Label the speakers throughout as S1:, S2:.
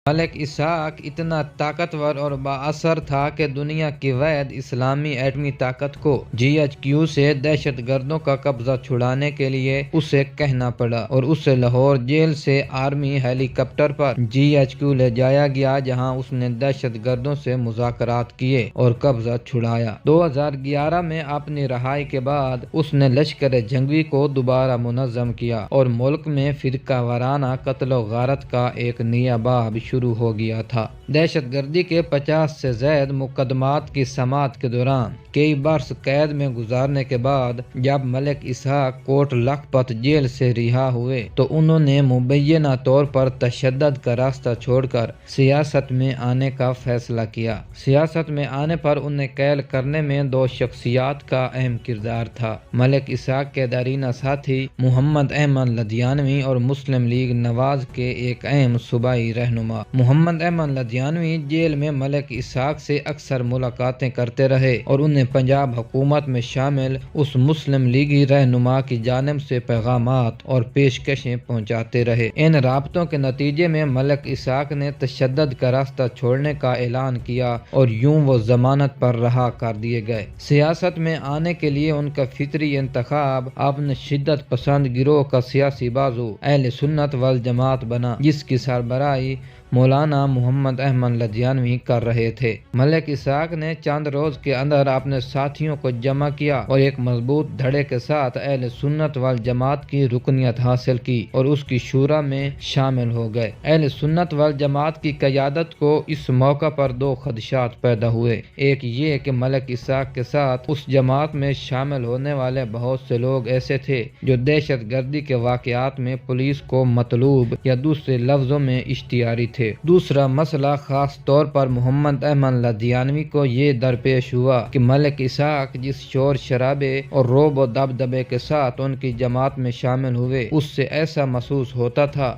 S1: ملک اسحاق اتنا طاقتور اور بااثر تھا کہ دنیا کی واحد اسلامی ایٹمی طاقت کو GHQ سے دہشت گردوں کا قبضہ چھڑانے کے لیے اسے کہنا پڑا اور اسے لاہور جیل سے آرمی ہیلی کاپٹر پر GHQ لے جایا گیا، جہاں اس نے دہشت گردوں سے مذاکرات کیے اور قبضہ چھڑایا۔ 2011 میں اپنی رہائی کے بعد اس نے لشکر جنگی کو دوبارہ منظم کیا اور ملک میں فرقہ وارانہ قتل و غارت کا ایک نیا باب شروع ہو گیا تھا۔ دہشت گردی کے 50 سے زائد مقدمات کی سماعت کے دوران کئی برس قید میں گزارنے کے بعد جب ملک اسحاق کوٹ لکھپت جیل سے رہا ہوئے تو انہوں نے مبینہ طور پر تشدد کا راستہ چھوڑ کر سیاست میں آنے کا فیصلہ کیا۔ سیاست میں آنے پر انہیں قید کرنے میں دو شخصیات کا اہم کردار تھا: ملک اسحاق کے دیرینہ ساتھی محمد احمد لدھیانوی اور مسلم لیگ نواز کے ایک اہم صوبائی رہنما۔ محمد احمد لدھیانوی جیل میں ملک اسحاق سے اکثر ملاقاتیں کرتے رہے اور انہیں پنجاب حکومت میں شامل اس مسلم لیگی رہنما کی جانب سے پیغامات اور پیشکشیں پہنچاتے رہے۔ ان رابطوں کے نتیجے میں ملک اسحاق نے تشدد کا راستہ چھوڑنے کا اعلان کیا اور یوں وہ ضمانت پر رہا کر دیے گئے۔ سیاست میں آنے کے لیے ان کا فطری انتخاب اپنے شدت پسند گروہ کا سیاسی بازو اہل سنت والجماعت بنا، جس کی سربراہی مولانا محمد احمد لدھیانوی کر رہے تھے۔ ملک اسحاق نے چند روز کے اندر اپنے ساتھیوں کو جمع کیا اور ایک مضبوط دھڑے کے ساتھ اہل سنت والجماعت کی رکنیت حاصل کی اور اس کی شورا میں شامل ہو گئے۔ اہل سنت والجماعت کی قیادت کو اس موقع پر دو خدشات پیدا ہوئے۔ ایک یہ کہ ملک اسحاق کے ساتھ اس جماعت میں شامل ہونے والے بہت سے لوگ ایسے تھے جو دہشت گردی کے واقعات میں پولیس کو مطلوب یا دوسرے لفظوں میں اشتہاری تھے۔ دوسرا مسئلہ خاص طور پر محمد احمد لدھیانوی کو یہ درپیش ہوا کہ ملک اسحاق جس شور شرابے اور رعب و دبدبے کے ساتھ ان کی جماعت میں شامل ہوئے، اس سے ایسا محسوس ہوتا تھا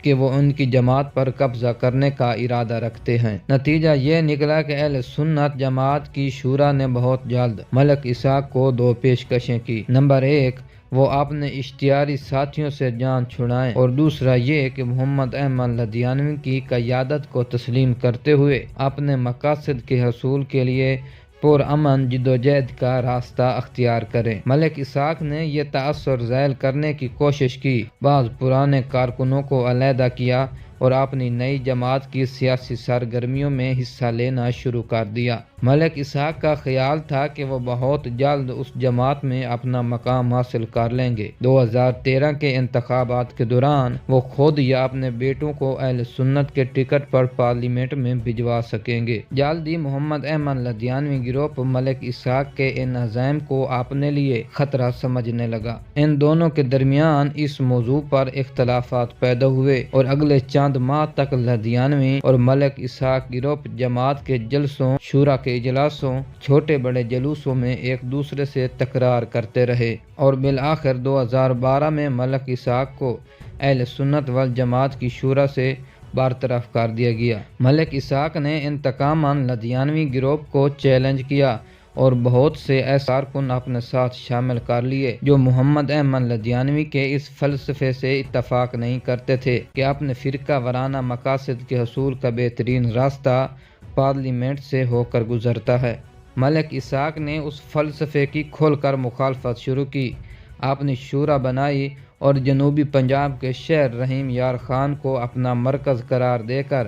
S1: کہ وہ ان کی جماعت پر قبضہ کرنے کا ارادہ رکھتے ہیں۔ نتیجہ یہ نکلا کہ اہل سنت جماعت کی شورا نے بہت جلد ملک اسحاق کو دو پیشکشیں کی: نمبر 1، وہ اپنے اشتہاری ساتھیوں سے جان چھڑائیں، اور دوسرا یہ کہ محمد احمد لدھیانوی کی قیادت کو تسلیم کرتے ہوئے اپنے مقاصد کے حصول کے لیے پرامن جدوجہد کا راستہ اختیار کریں۔ ملک اسحاق نے یہ تاثر ذیل کرنے کی کوشش کی، بعض پرانے کارکنوں کو علیحدہ کیا اور اپنی نئی جماعت کی سیاسی سرگرمیوں میں حصہ لینا شروع کر دیا۔ ملک اسحاق کا خیال تھا کہ وہ بہت جلد اس جماعت میں اپنا مقام حاصل کر لیں گے۔ 2013 کے انتخابات کے دوران وہ خود یا اپنے بیٹوں کو اہل سنت کے ٹکٹ پر پارلیمنٹ میں بھجوا سکیں گے۔ جلد ہی محمد احمد لدھیانوی گروپ ملک اسحاق کے ان عزائم کو اپنے لیے خطرہ سمجھنے لگا۔ ان دونوں کے درمیان اس موضوع پر اختلافات پیدا ہوئے اور اگلے چند ماہ تک لدھیانوی اور ملک اسحاق گروپ جماعت کے جلسوں، شورا کے اجلاسوں، چھوٹے بڑے جلوسوں میں ایک دوسرے سے تکرار کرتے رہے اور بالآخر 2012 میں ملک اسحاق کو اہل سنت والجماعت کی شورا سے برطرف کر دیا گیا۔ ملک اسحاق نے انتقاماً لدھیانوی گروپ کو چیلنج کیا اور بہت سے ایسے کارکن اپنے ساتھ شامل کر لیے جو محمد احمد لدھیانوی کے اس فلسفے سے اتفاق نہیں کرتے تھے کہ اپنے فرقہ وارانہ مقاصد کے حصول کا بہترین راستہ پارلیمنٹ سے ہو کر گزرتا ہے۔ ملک اسحاق نے اس فلسفے کی کھل کر مخالفت شروع کی، اپنی شورا بنائی اور جنوبی پنجاب کے شہر رحیم یار خان کو اپنا مرکز قرار دے کر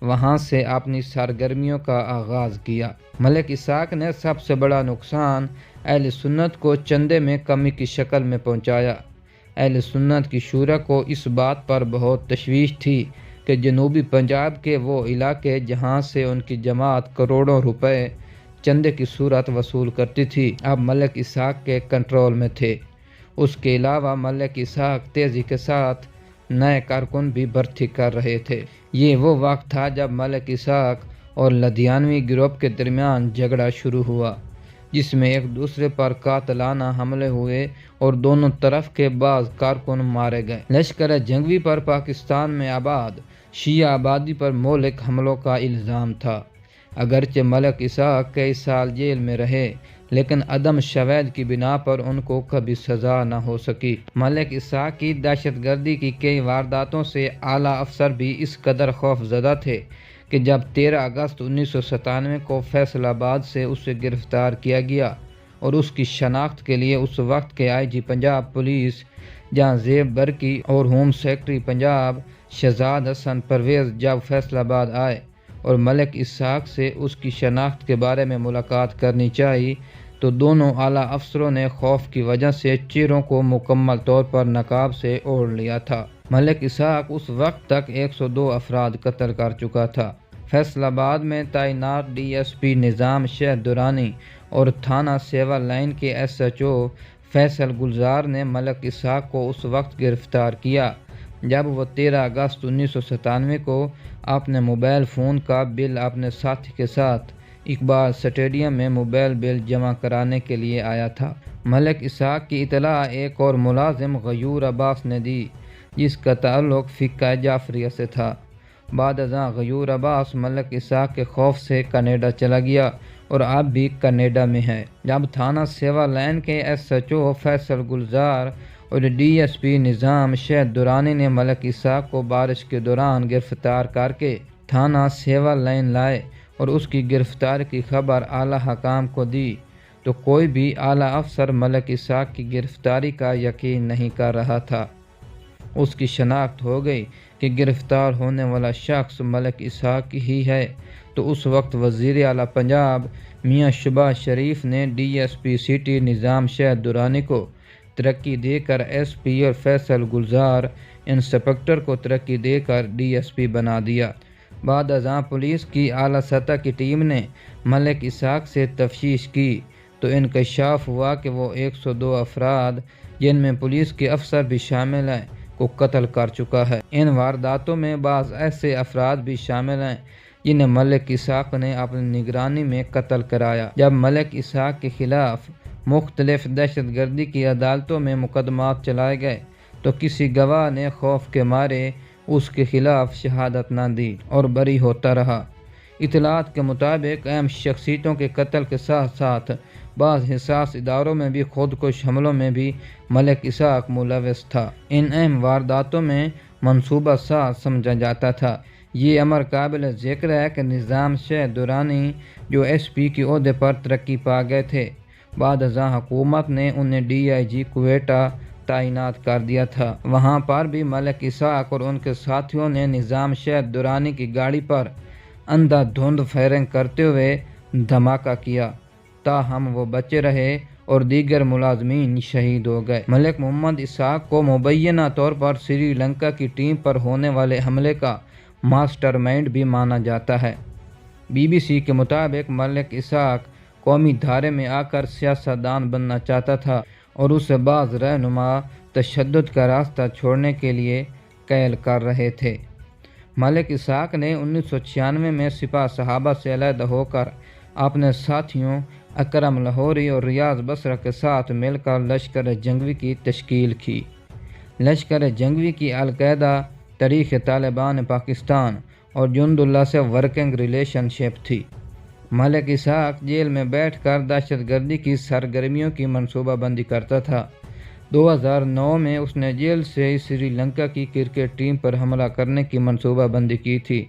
S1: وہاں سے اپنی سرگرمیوں کا آغاز کیا۔ ملک اسحاق نے سب سے بڑا نقصان اہل سنت کو چندے میں کمی کی شکل میں پہنچایا۔ اہل سنت کی شورا کو اس بات پر بہت تشویش تھی کہ جنوبی پنجاب کے وہ علاقے جہاں سے ان کی جماعت کروڑوں روپے چندے کی صورت وصول کرتی تھی، اب ملک اسحاق کے کنٹرول میں تھے۔ اس کے علاوہ ملک اسحاق تیزی کے ساتھ نئے کارکن بھی بھرتی کر رہے تھے۔ یہ وہ وقت تھا جب ملک اسحاق اور لدھیانوی گروپ کے درمیان جھگڑا شروع ہوا، جس میں ایک دوسرے پر قاتلانہ حملے ہوئے اور دونوں طرف کے بعض کارکن مارے گئے۔ لشکر جنگی پر پاکستان میں آباد شیعہ آبادی پر مہلک حملوں کا الزام تھا۔ اگرچہ ملک اسحاق کئی سال جیل میں رہے، لیکن عدم شواہد کی بنا پر ان کو کبھی سزا نہ ہو سکی۔ ملک اسحاق کی دہشت گردی کی کئی وارداتوں سے اعلیٰ افسر بھی اس قدر خوف زدہ تھے کہ جب 13 اگست 1997 کو فیصل آباد سے اسے گرفتار کیا گیا اور اس کی شناخت کے لیے اس وقت کے آئی جی پنجاب پولیس جہاں زیب برقی اور ہوم سیکرٹری پنجاب شہزاد حسن پرویز جب فیصل آباد آئے اور ملک اسحاق سے اس کی شناخت کے بارے میں ملاقات کرنی چاہی تو دونوں اعلیٰ افسروں نے خوف کی وجہ سے چہروں کو مکمل طور پر نقاب سے اوڑھ لیا تھا۔ ملک اسحاق اس وقت تک 102 افراد قتل کر چکا تھا۔ فیصل آباد میں تعینات ڈی ایس پی نظام شہد درانی اور تھانہ سیول لائن کے ایس ایچ او فیصل گلزار نے ملک اسحاق کو اس وقت گرفتار کیا جب وہ 13 اگست 1997 کو اپنے موبائل فون کا بل اپنے ساتھی کے ساتھ اقبال اسٹیڈیم میں موبائل بل جمع کرانے کے لیے آیا تھا۔ ملک اسحاق کی اطلاع ایک اور ملازم غیور عباس نے دی جس کا تعلق فقہ جعفریہ سے تھا۔ بعد ازاں غیور عباس ملک اسحاق کے خوف سے کینیڈا چلا گیا اور اب بھی کینیڈا میں ہے۔ جب تھانہ سیوا لائن کے ایس ایچ او فیصل گلزار اور ڈی ایس پی نظام شہد درانی نے ملک اسحاق کو بارش کے دوران گرفتار کر کے تھانہ سیوا لائن لائے اور اس کی گرفتاری کی خبر اعلیٰ حکام کو دی تو کوئی بھی اعلیٰ افسر ملک اسحاق کی گرفتاری کا یقین نہیں کر رہا تھا۔ اس کی شناخت ہو گئی کہ گرفتار ہونے والا شخص ملک اسحاق ہی ہے تو اس وقت وزیر اعلیٰ پنجاب میاں شہباز شریف نے ڈی ایس پی سٹی نظام شہد درانی کو ترقی دے کر ایس پی اور فیصل گلزار انسپکٹر کو ترقی دے کر ڈی ایس پی بنا دیا۔ بعد ازاں پولیس کی اعلیٰ سطح کی ٹیم نے ملک اسحاق سے تفتیش کی تو انکشاف ہوا کہ وہ 102 افراد جن میں پولیس کے افسر بھی شامل ہیں کو قتل کر چکا ہے۔ ان وارداتوں میں بعض ایسے افراد بھی شامل ہیں جنہیں ملک اسحاق نے اپنی نگرانی میں قتل کرایا۔ جب ملک اسحاق کے خلاف مختلف دہشت گردی کی عدالتوں میں مقدمات چلائے گئے تو کسی گواہ نے خوف کے مارے اس کے خلاف شہادت نہ دی اور بری ہوتا رہا۔ اطلاعات کے مطابق اہم شخصیتوں کے قتل کے ساتھ ساتھ بعض حساس اداروں میں بھی خودکش حملوں میں بھی ملک اسحاق ملوث تھا۔ ان اہم وارداتوں میں منصوبہ ساز سمجھا جاتا تھا۔ یہ امر قابل ذکر ہے کہ نظام شہد درانی جو ایس پی کے عہدے پر ترقی پا گئے تھے بعد ازاں حکومت نے انہیں ڈی آئی جی کوئٹہ تعینات کر دیا تھا۔ وہاں پر بھی ملک اسحاق اور ان کے ساتھیوں نے نظام شہد درانی کی گاڑی پر اندھا دھند فائرنگ کرتے ہوئے دھماکہ کیا تاہم وہ بچے رہے اور دیگر ملازمین شہید ہو گئے۔ ملک محمد اسحاق کو مبینہ طور پر سری لنکا کی ٹیم پر ہونے والے حملے کا ماسٹر مائنڈ بھی مانا جاتا ہے۔ بی بی سی کے مطابق ملک اسحاق قومی دھارے میں آ کر سیاستدان بننا چاہتا تھا اور اسے بعض رہنما تشدد کا راستہ چھوڑنے کے لیے قائل کر رہے تھے۔ ملک اسحاق نے 1996 میں سپاہ صحابہ سے علیحدہ ہو کر اپنے ساتھیوں اکرم لاہوری اور ریاض بصرہ کے ساتھ مل کر لشکر جنگوی کی تشکیل کی۔ لشکر جنگوی کی القاعدہ تاریخ طالبان پاکستان اور جند اللہ سے ورکنگ ریلیشن شپ تھی۔ ملک اسحاق جیل میں بیٹھ کر دہشت گردی کی سرگرمیوں کی منصوبہ بندی کرتا تھا۔ 2009 میں اس نے جیل سے سری لنکا کی کرکٹ ٹیم پر حملہ کرنے کی منصوبہ بندی کی تھی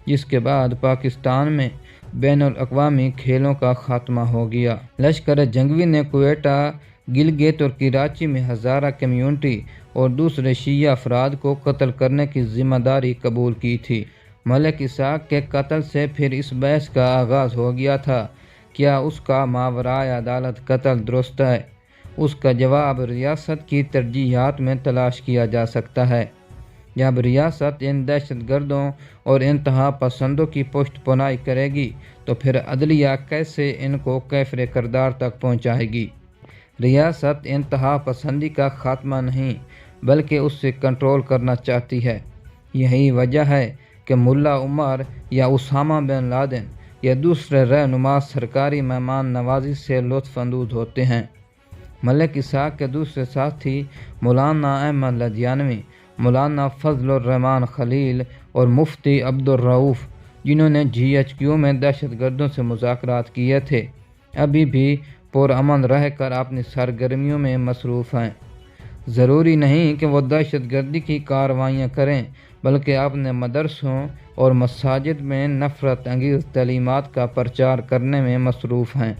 S1: جس کے بعد پاکستان میں بین الاقوامی کھیلوں کا خاتمہ ہو گیا۔ لشکر جنگوی نے کوئٹہ، گلگت اور کراچی میں ہزارہ کمیونٹی اور دوسرے شیعہ افراد کو قتل کرنے کی ذمہ داری قبول کی تھی۔ ملک اسحاق کے قتل سے پھر اس بحث کا آغاز ہو گیا تھا کیا اس کا ماورائے عدالت قتل درست ہے؟ اس کا جواب ریاست کی ترجیحات میں تلاش کیا جا سکتا ہے۔ جب ریاست ان دہشت گردوں اور انتہا پسندوں کی پشت پناہی کرے گی تو پھر عدلیہ کیسے ان کو کیفر کردار تک پہنچائے گی؟ ریاست انتہا پسندی کا خاتمہ نہیں بلکہ اس سے کنٹرول کرنا چاہتی ہے۔ یہی وجہ ہے کہ ملا عمر یا اسامہ بن لادن یا دوسرے رہنما سرکاری مہمان نوازی سے لطف اندوز ہوتے ہیں۔ ملک اسحاق کے دوسرے ساتھی مولانا احمد لدھیانوی، مولانا فضل الرحمان خلیل اور مفتی عبد الرؤف جنہوں نے جی ایچ کیو میں دہشت گردوں سے مذاکرات کیے تھے ابھی بھی پرامن رہ کر اپنی سرگرمیوں میں مصروف ہیں۔ ضروری نہیں کہ وہ دہشت گردی کی کارروائیاں کریں، بلکہ اپنے مدرسوں اور مساجد میں نفرت انگیز تعلیمات کا پرچار کرنے میں مصروف ہیں۔